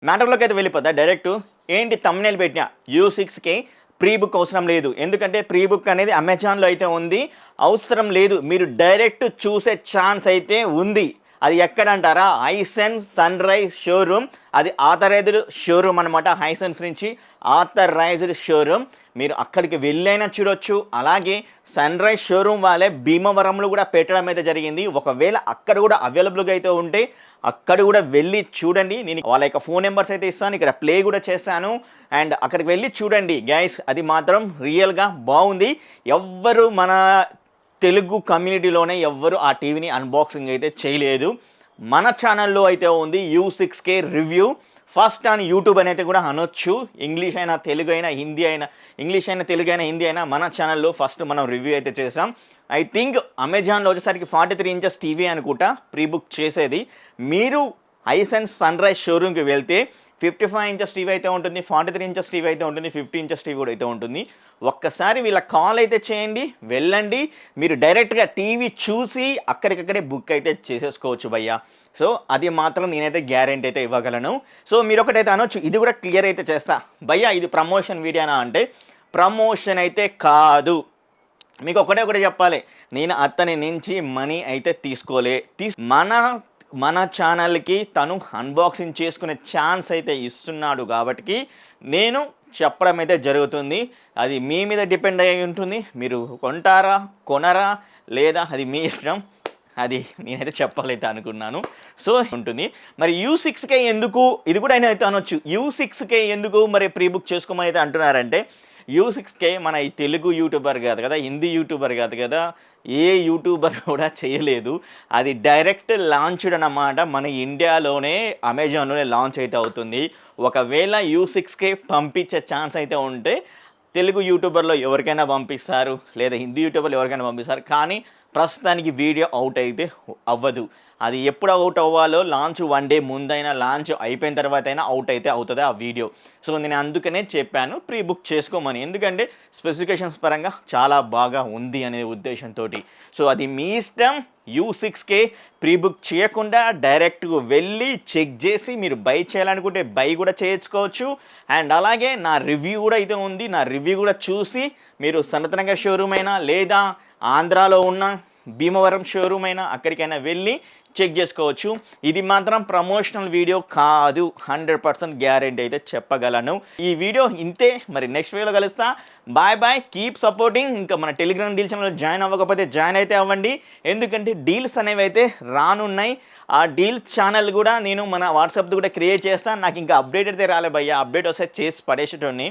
మ్యాటర్లోకి అయితే వెళ్ళిపోతా డైరెక్ట్. ఏంటి థంబ్నెయిల్ పెట్టినా U6K ప్రీ బుక్ అవసరం లేదు, ఎందుకంటే ప్రీ బుక్ అనేది అమెజాన్లో అయితే ఉంది, అవసరం లేదు, మీరు డైరెక్ట్ చూసే ఛాన్స్ అయితే ఉంది. అది ఎక్కడంటారా? హైసెన్స్ సన్ రైజ్ షోరూమ్, అది ఆథరైజ్డ్ షోరూమ్ అనమాట. హైసెన్స్ నుంచి ఆథరైజ్డ్ షోరూమ్, మీరు అక్కడికి వెళ్ళైనా చూడొచ్చు. అలాగే సన్ రైజ్ షోరూమ్ వాళ్ళే భీమవరంలో కూడా పెట్టడం అయితే జరిగింది. ఒకవేళ అక్కడ కూడా అవైలబుల్గా అయితే ఉంటే అక్కడ కూడా వెళ్ళి చూడండి. నేను వాళ్ళ యొక్క ఫోన్ నెంబర్స్ అయితే ఇస్తాను, ఇక్కడ ప్లే కూడా చేస్తాను. అండ్ అక్కడికి వెళ్ళి చూడండి గైస్, అది మాత్రం రియల్గా బాగుంది. ఎవ్వరు మన తెలుగు కమ్యూనిటీలోనే ఎవ్వరు ఆ టీవీని అన్బాక్సింగ్ అయితే చేయలేదు. మన ఛానల్లో అయితే ఉంది U6K review. First on YouTube అని అయితే కూడా అనొచ్చు. ఇంగ్లీష్ అయినా తెలుగు అయినా హిందీ అయినా, ఇంగ్లీష్ అయినా తెలుగు అయినా హిందీ అయినా మన ఛానల్లో ఫస్ట్ మనం రివ్యూ అయితే చేసాం. ఐ థింక్ అమెజాన్లో వచ్చేసరికి 43 ఇంచెస్ టీవీ అనుకుంటా ప్రీ బుక్ చేసేది. మీరు హైసెన్స్ సన్ రైజ్ షోరూమ్కి వెళ్తే 55 ఇంచెస్ టీవీ అయితే ఉంటుంది, 43 ఇంచెస్ టీవీ అయితే ఉంటుంది, 50 ఇంచెస్ టీవీ కూడా అయితే ఉంటుంది. ఒక్కసారి వీళ్ళ కాల్ అయితే చేయండి, వెళ్ళండి, మీరు డైరెక్ట్గా టీవీ చూసి అక్కడికక్కడే బుక్ అయితే చేసేసుకోవచ్చు భయ్యా. సో అది మాత్రం నేనైతే గ్యారెంటీ అయితే ఇవ్వగలను. సో మీరు ఒకటైతే అనొచ్చు, ఇది కూడా క్లియర్ అయితే చేస్తా భయ్యా, ఇది ప్రమోషన్ వీడియోనా అంటే ప్రమోషన్ అయితే కాదు. మీకు ఒకటే చెప్పాలి, నేను అతని నుంచి మనీ అయితే తీసుకోలే. మన ఛానల్కి తను అన్బాక్సింగ్ చేసుకునే ఛాన్స్ అయితే ఇస్తున్నాడు కాబట్టి నేను చెప్పడం అయితే జరుగుతుంది. అది మీ మీద డిపెండ్ అయి ఉంటుంది, మీరు కొంటారా కొనరా లేదా అది మీ ఇష్టం. అది నేనైతే చెప్పాలైతే అనుకున్నాను. సో ఉంటుంది. మరి U6K ఎందుకు, ఇది కూడా అయినా అయితే అనొచ్చు, U6K ఎందుకు మరి ప్రీ బుక్ చేసుకోమని అయితే అంటున్నారంటే, U6K మన ఈ తెలుగు యూట్యూబర్ కాదు కదా, హిందీ యూట్యూబర్ కాదు కదా, ఏ యూట్యూబర్ కూడా చేయలేదు. అది డైరెక్ట్ లాంచ్డ్ అన్నమాట. మన ఇండియాలోనే అమెజాన్లోనే లాంచ్ అయితే అవుతుంది. ఒకవేళ U6K పంపించే ఛాన్స్ అయితే ఉంటే తెలుగు యూట్యూబర్లో ఎవరికైనా పంపిస్తారు, లేదా హిందీ యూట్యూబర్లో ఎవరికైనా పంపిస్తారు. కానీ ప్రస్తుతానికి వీడియో అవుట్ అయితే అవ్వదు. అది ఎప్పుడు అవుట్ అవ్వాలో లాంచ్ 1 డే ముందైనా, లాంచ్ అయిపోయిన తర్వాత అయినా అవుట్ అయితే అవుతుంది ఆ వీడియో. సో నేను అందుకనే చెప్పాను ప్రీ బుక్ చేసుకోమని, ఎందుకంటే స్పెసిఫికేషన్స్ పరంగా చాలా బాగా ఉంది అనే ఉద్దేశంతో. సో అది మీ ఇష్టం. U6K ప్రీ బుక్ చేయకుండా డైరెక్ట్గా వెళ్ళి చెక్ చేసి మీరు బై చేయాలనుకుంటే బై కూడా చేయించుకోవచ్చు. అండ్ అలాగే నా రివ్యూ కూడా అయితే ఉంది, నా రివ్యూ కూడా చూసి మీరు సనత్ నగర్ షోరూమ్ అయినా లేదా ఆంధ్రాలో ఉన్న భీమవరం షోరూమ్ అయినా అక్కడికైనా వెళ్ళి చెక్ చేసుకోవచ్చు. ఇది మాత్రం ప్రమోషనల్ వీడియో కాదు, 100% గ్యారెంటీ అయితే చెప్పగలను. ఈ వీడియో ఇంతే, మరి నెక్స్ట్ వీడియోలో కలుస్తా. Bye bye, keep supporting. ఇంకా మన టెలిగ్రామ్ డీల్ ఛానల్లో జాయిన్ అవ్వకపోతే జాయిన్ అయితే అవ్వండి, ఎందుకంటే డీల్స్ అనేవి అయితే రానున్నాయి. ఆ డీల్ ఛానల్ కూడా నేను మన వాట్సాప్తో కూడా క్రియేట్ చేస్తాను. నాకు ఇంకా అప్డేట్ అయితే రాలే భయ్యా, అప్డేట్ వస్తే చేసి పడేసేటోని,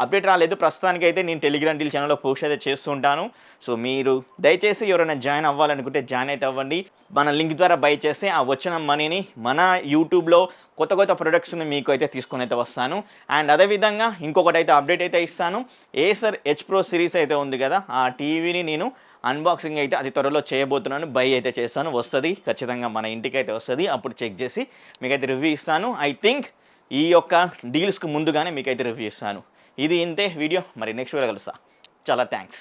అప్డేట్ రాలేదు. ప్రస్తుతానికి అయితే నేను టెలిగ్రామ్ డీల్ ఛానల్లో పోస్ట్ అయితే చేస్తుంటాను. సో మీరు దయచేసి ఎవరైనా జాయిన్ అవ్వాలనుకుంటే జాయిన్ అయితే అవ్వండి. మన లింక్ ద్వారా బై చేస్తే ఆ వచ్చిన మనీని మన యూట్యూబ్లో కొత్త ప్రొడక్ట్స్ని మీకు అయితే తీసుకొని అయితే వస్తాను. అండ్ అదేవిధంగా ఇంకొకటి అయితే అప్డేట్ అయితే ఇస్తాను. ఏసర్ H Pro సిరీస్ అయితే ఉంది కదా, ఆ టీవీని నేను అన్బాక్సింగ్ అయితే అతి త్వరలో చేయబోతున్నాను. బై అయితే చేస్తాను, వస్తుంది ఖచ్చితంగా, మన ఇంటికి అయితే వస్తుంది. అప్పుడు చెక్ చేసి మీకైతే రివ్యూ ఇస్తాను. ఐ థింక్ ఈ యొక్క డీల్స్కి ముందుగానే మీకైతే రివ్యూ ఇస్తాను. ఇది ఇంతే వీడియో, మరి నెక్స్ట్ వీడియో కలుస్తా. చాలా థ్యాంక్స్.